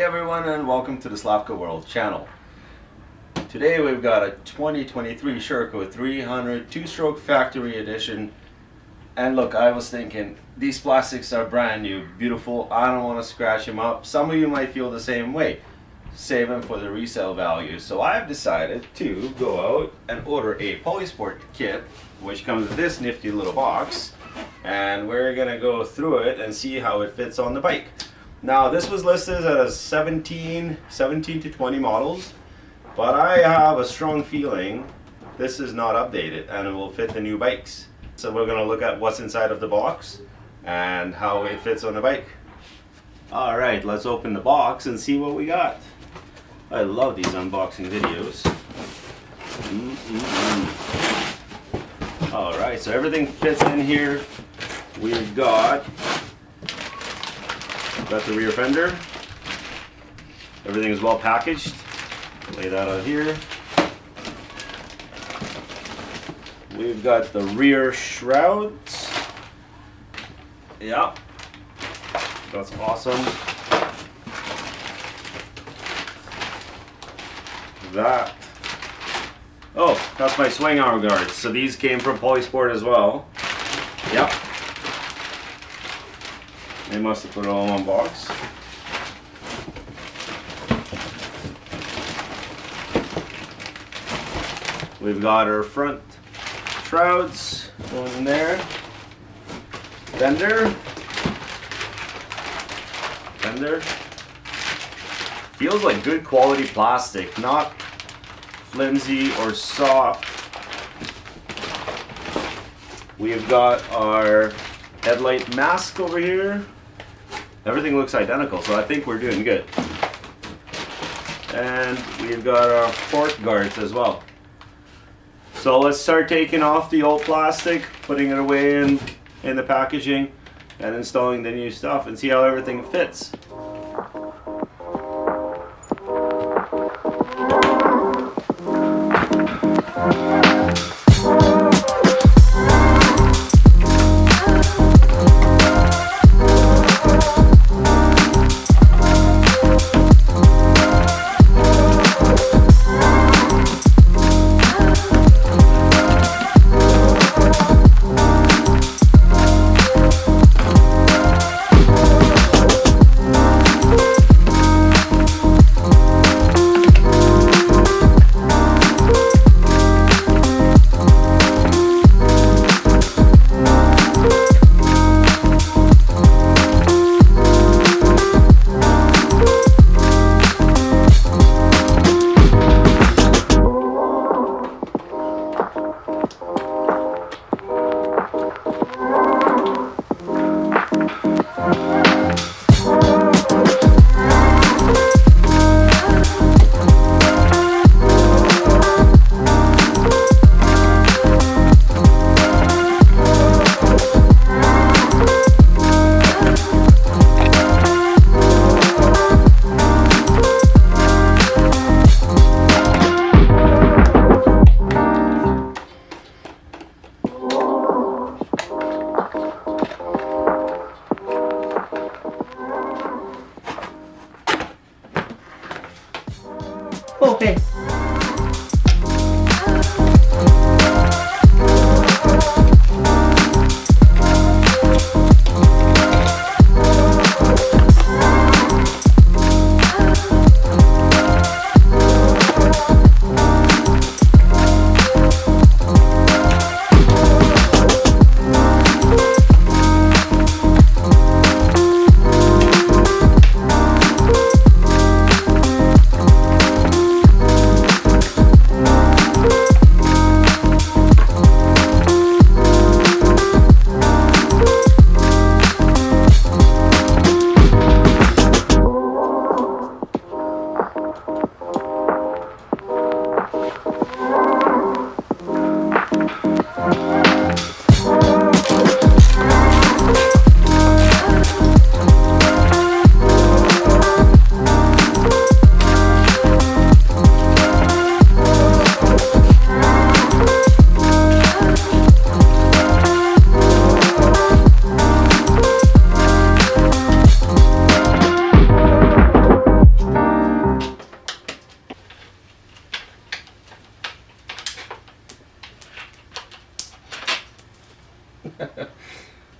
everyone, and welcome to the Slavka World channel. Today we've got a 2023 Sherco 300 two-stroke factory edition. And look, I was thinking, these plastics are brand new, beautiful. I don't want to scratch them up. Some of you might feel the same way. Save them for the resale value. So I've decided to go out and order a Polisport kit, which comes with this nifty little box. And we're gonna go through it and see how it fits on the bike. Now this was listed as 17 to 20 models, but I have a strong feeling this is not updated and it will fit the new bikes. So we're gonna look at what's inside of the box and how it fits on the bike. All right, let's open the box and see what we got. I love these unboxing videos. All right, so everything fits in here. We've got the rear fender. Everything is well packaged. Lay that out here. We've got the rear shrouds. Yeah, that's awesome. That's my swing arm guards. So these came from Polisport as well. Yep. They must have put it all in one box. We've got our front shrouds going in there. Fender. Feels like good quality plastic, not flimsy or soft. We've got our headlight mask over here. Everything looks identical, so I think we're doing good. And we've got our fork guards as well. So let's start taking off the old plastic, putting it away in the packaging, and installing the new stuff and see how everything fits. Okay.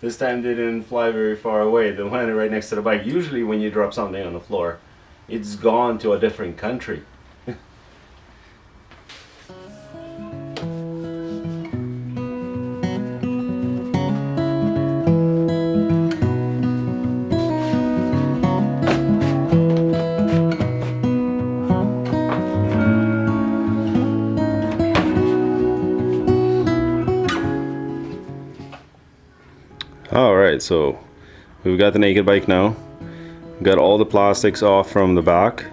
This time they didn't fly very far away. They landed right next to the bike. Usually when you drop something on the floor, it's gone to a different country. Alright, so we've got the naked bike now. We've got all the plastics off from the back.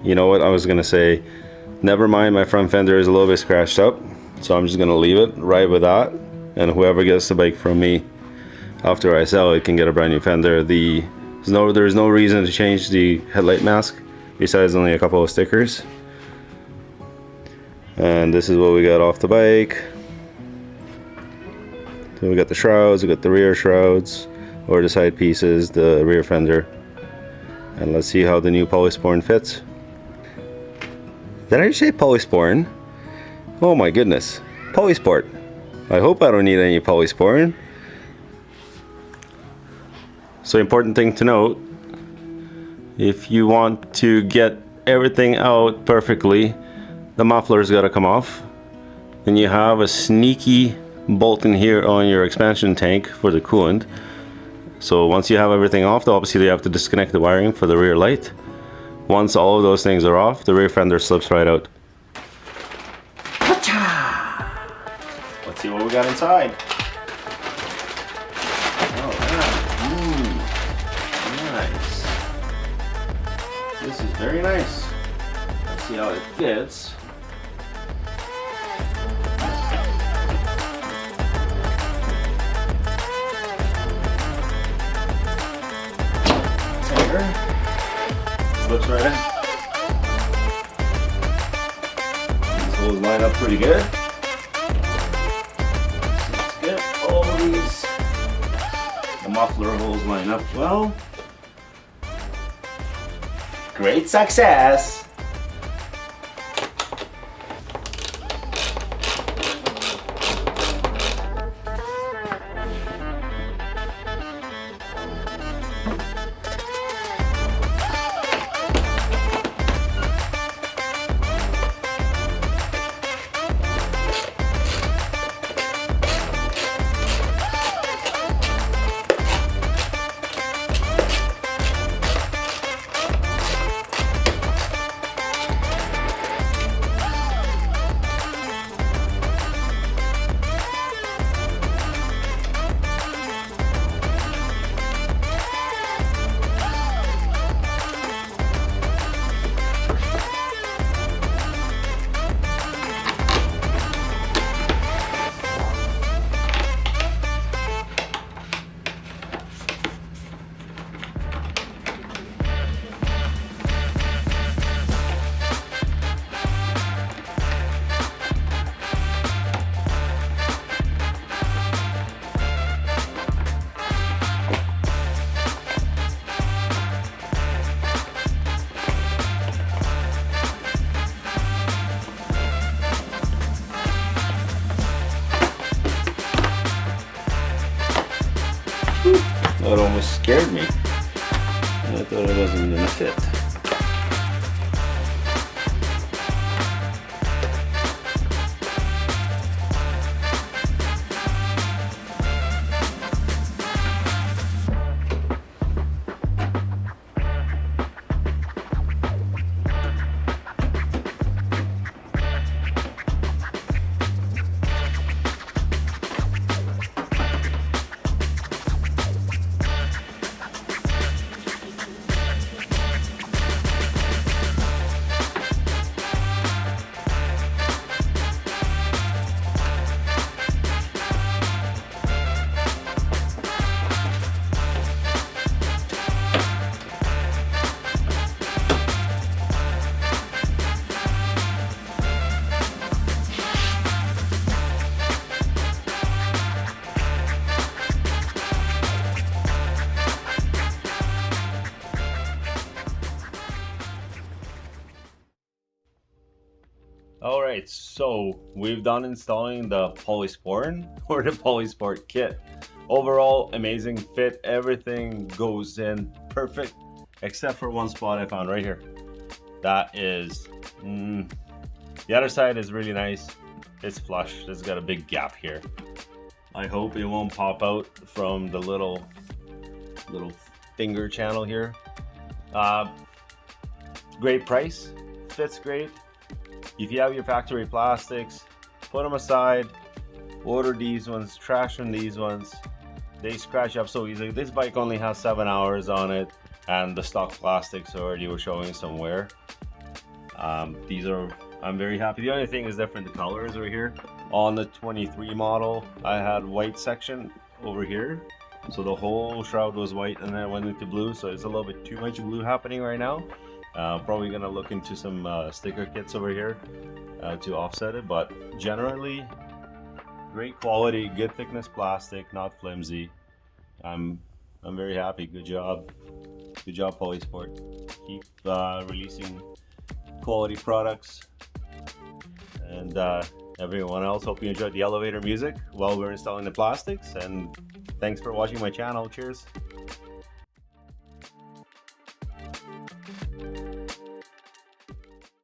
You know what, I was gonna say, never mind, my front fender is a little bit scratched up, so I'm just gonna leave it right with that, and whoever gets the bike from me after I sell it can get a brand new fender. There's no reason to change the headlight mask besides only a couple of stickers. And this is what we got off the bike. So we got the shrouds, we got the rear shrouds, or the side pieces, the rear fender. And let's see how the new Polisport fits. Did I just say Polisport? Oh my goodness. Polisport. I hope I don't need any Polisport. So important thing to note, if you want to get everything out perfectly, the muffler's got to come off. Then you have a sneaky bolt in here on your expansion tank for the coolant. So once you have everything off, obviously you have to disconnect the wiring for the rear light. Once all of those things are off, the rear fender slips right out. Let's see what we got inside. Oh yeah. Nice. This is very nice. Let's see how it fits. Looks right in. These holes line up pretty good. Let's get all these. The muffler holes line up well. Great success! That almost scared me. I thought it wasn't gonna fit. Alright, so we've done installing the Polisport or the Polisport kit. Overall, amazing fit. Everything goes in perfect, except for one spot I found right here. That is, the other side is really nice. It's flush. It's got a big gap here. I hope it won't pop out from the little finger channel here. Great price, fits great. If you have your factory plastics, put them aside, order these ones, trash them these ones. They scratch up so easily. This bike only has 7 hours on it, and the stock plastics already were showing some wear. I'm very happy. The only thing is different, the colors over here. On the 23 model, I had white section over here. So the whole shroud was white and then it went into blue. So it's a little bit too much blue happening right now. Probably gonna look into some sticker kits over here to offset it, but generally great quality, good thickness plastic, not flimsy. I'm very happy. Good job Polisport. Keep releasing quality products. And everyone else, hope you enjoyed the elevator music while we're installing the plastics, and thanks for watching my channel. Cheers.